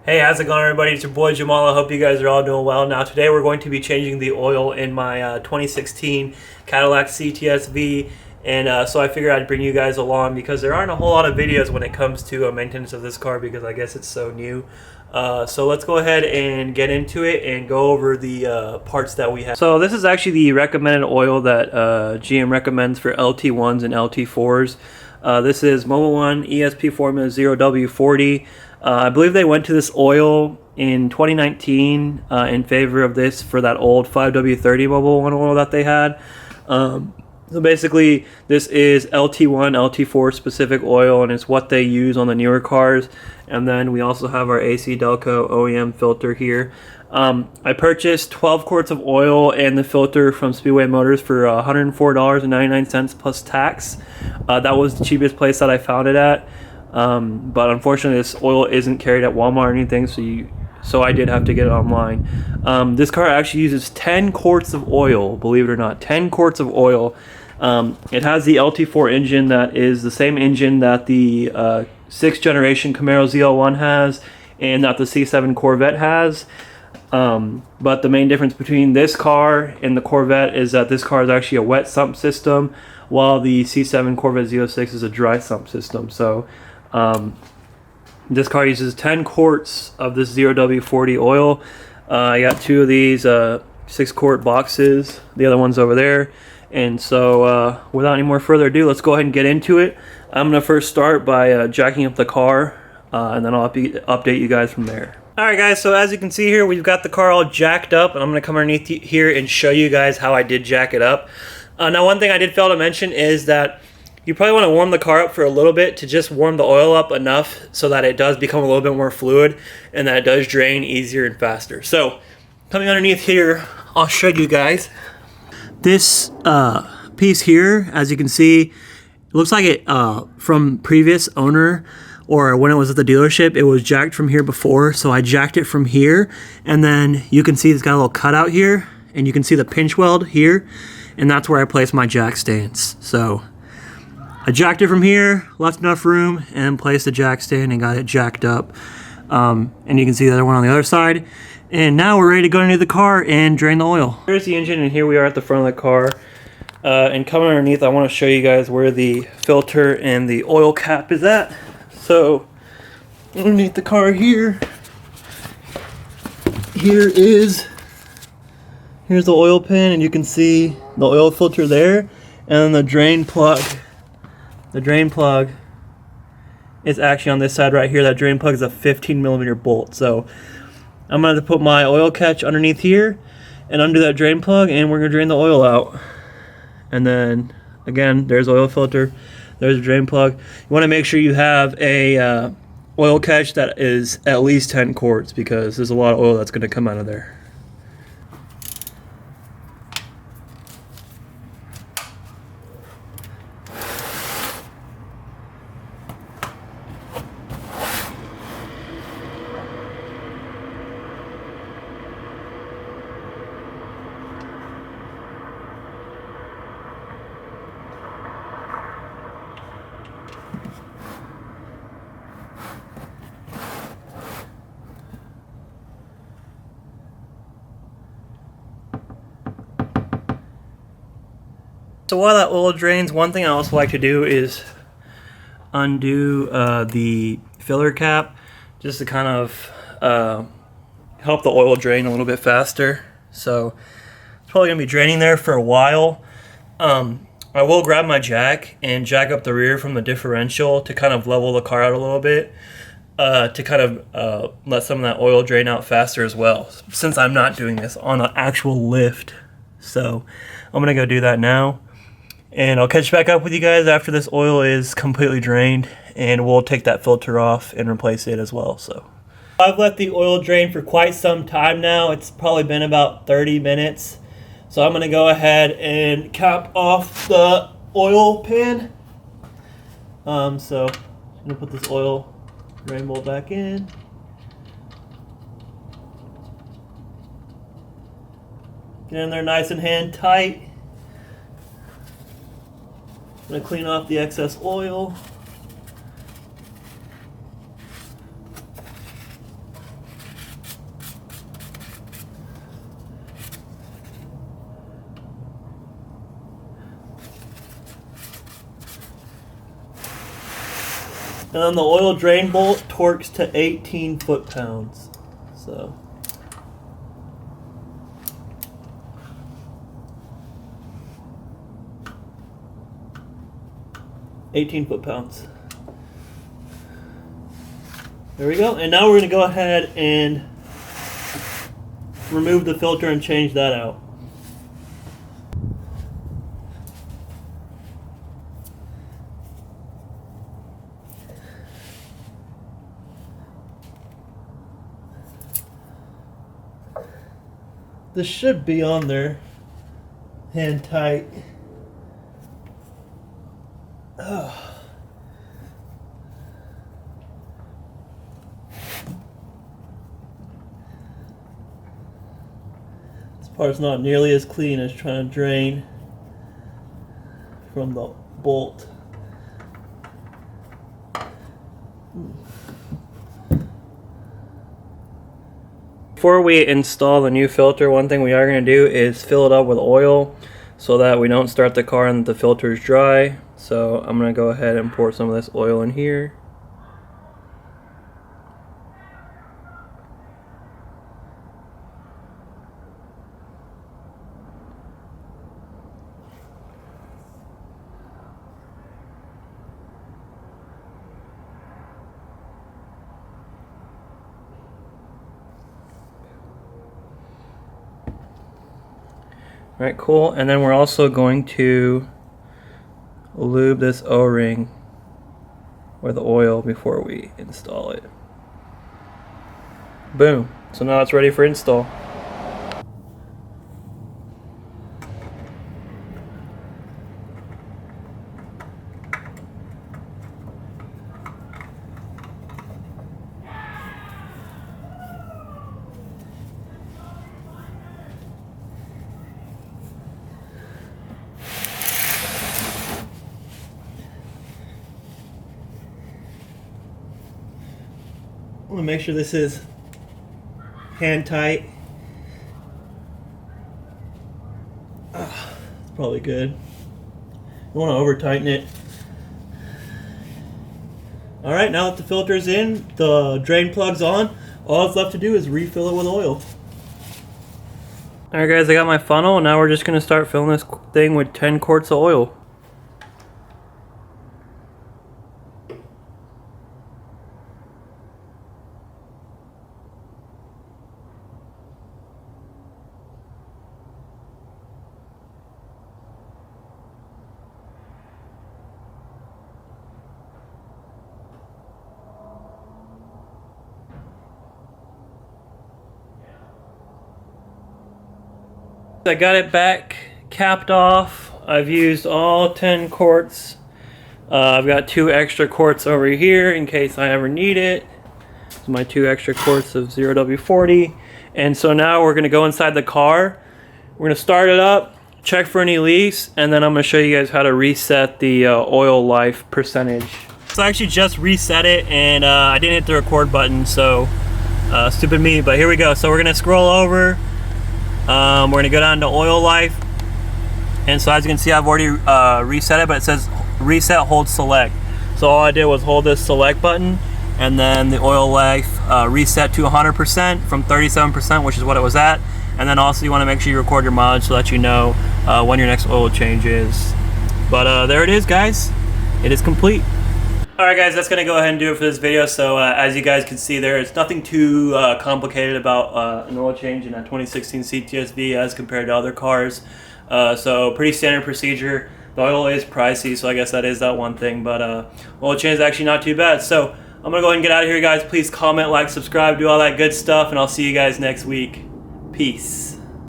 Hey, how's it going, everybody? It's your boy Jamal. I hope you guys are all doing well. Now, today we're going to be changing the oil in my 2016 Cadillac CTS-V, and so I figured I'd bring you guys along because there aren't a whole lot of videos when it comes to maintenance of this car because I guess it's so new. So let's go ahead and get into it and go over the parts that we have. So this is actually the recommended oil that GM recommends for LT1s and LT4s. This is Mobil ESP Formula 0W40. I believe they went to this oil in 2019 in favor of this for that old 5W30 Mobil 1 oil that they had. So basically, this is LT1, LT4 specific oil, and it's what they use on the newer cars. And then we also have our AC Delco OEM filter here. I purchased 12 quarts of oil and the filter from Speedway Motors for $104.99 plus tax. That was the cheapest place that I found it at. But unfortunately, this oil isn't carried at Walmart or anything, so I did have to get it online. This car actually uses 10 quarts of oil, believe it or not, 10 quarts of oil. It has the LT4 engine that is the same engine that the 6th generation Camaro ZL1 has and that the C7 Corvette has. But the main difference between this car and the Corvette is that this car is actually a wet sump system, while the C7 Corvette Z06 is a dry sump system. So this car uses 10 quarts of this 0W40 oil. I got 2 of these 6-quart boxes. The other one's over there. And so without any more further ado, let's go ahead and get into it. I'm going to first start by jacking up the car, and then I'll update you guys from there. Alright guys, so as you can see here, we've got the car all jacked up, and I'm going to come underneath here and show you guys how I did jack it up. Now, one thing I did fail to mention is that you probably want to warm the car up for a little bit to just warm the oil up enough so that it does become a little bit more fluid and that it does drain easier and faster. So, coming underneath here, I'll show you guys. This piece here, as you can see, it looks like it from previous owner, or when it was at the dealership, it was jacked from here before, so I jacked it from here, and then you can see it's got a little cutout here, and you can see the pinch weld here, and that's where I placed my jack stands. So I jacked it from here, left enough room, and placed the jack stand and got it jacked up. And you can see the other one on the other side. And now we're ready to go into the car and drain the oil. Here's the engine, and here we are at the front of the car. And coming underneath, I want to show you guys where the filter and the oil cap is at. So underneath the car here, here's the oil pan, and you can see the oil filter there, and then the drain plug. The drain plug is actually on this side right here. That drain plug is a 15mm bolt. So I'm going to put my oil catch underneath here and undo that drain plug, and we're going to drain the oil out. And then again, there's the oil filter, there's the drain plug. You want to make sure you have a oil catch that is at least 10 quarts because there's a lot of oil that's going to come out of there. So while that oil drains, one thing I also like to do is undo the filler cap just to kind of help the oil drain a little bit faster. So it's probably going to be draining there for a while. I will grab my jack and jack up the rear from the differential to kind of level the car out a little bit to kind of let some of that oil drain out faster as well, since I'm not doing this on an actual lift. So I'm going to go do that now. And I'll catch back up with you guys after this oil is completely drained, and we'll take that filter off and replace it as well. So I've let the oil drain for quite some time now. It's probably been about 30 minutes. So I'm going to go ahead and cap off the oil pan. So I'm going to put this oil drain bolt back in. Get in there nice and hand tight. I'm going to clean off the excess oil. And then the oil drain bolt torques to 18 foot-pounds. So 18 foot-pounds. There we go. And now we're going to go ahead and remove the filter and change that out. This should be on there, hand tight. Oh. This part's not nearly as clean as trying to drain from the bolt. Before we install the new filter, one thing we are going to do is fill it up with oil so that we don't start the car and the filter is dry. So I'm going to go ahead and pour some of this oil in here. Alright, cool. And then we're also going to lube this O-ring with oil before we install it. Boom. So now it's ready for install. I'm going to make sure this is hand tight. It's probably good. You want to over tighten it. Alright, now that the filter's in, the drain plug's on, all that's left to do is refill it with oil. Alright guys, I got my funnel, and now we're just going to start filling this thing with 10 quarts of oil. I got it back capped off. I've used all 10 quarts. I've got 2 extra quarts over here in case I ever need it. So my 2 extra quarts of 0W40. And so now we're going to go inside the car. We're going to start it up, check for any leaks, and then I'm going to show you guys how to reset the oil life percentage. So I actually just reset it, and I didn't hit the record button, so stupid me, but here we go. So we're going to scroll over. We're going to go down to oil life, and so as you can see, I've already reset it, but it says reset, hold select. So all I did was hold this select button, and then the oil life reset to 100% from 37%, which is what it was at. And then also you want to make sure you record your mileage so that you know when your next oil change is. But there it is, guys. It is complete. Alright guys, that's going to go ahead and do it for this video. So as you guys can see there, it's nothing too complicated about an oil change in a 2016 CTS-V as compared to other cars. So pretty standard procedure. The oil is pricey, so I guess that is that one thing. But oil change is actually not too bad. So I'm going to go ahead and get out of here, guys. Please comment, like, subscribe, do all that good stuff, and I'll see you guys next week. Peace.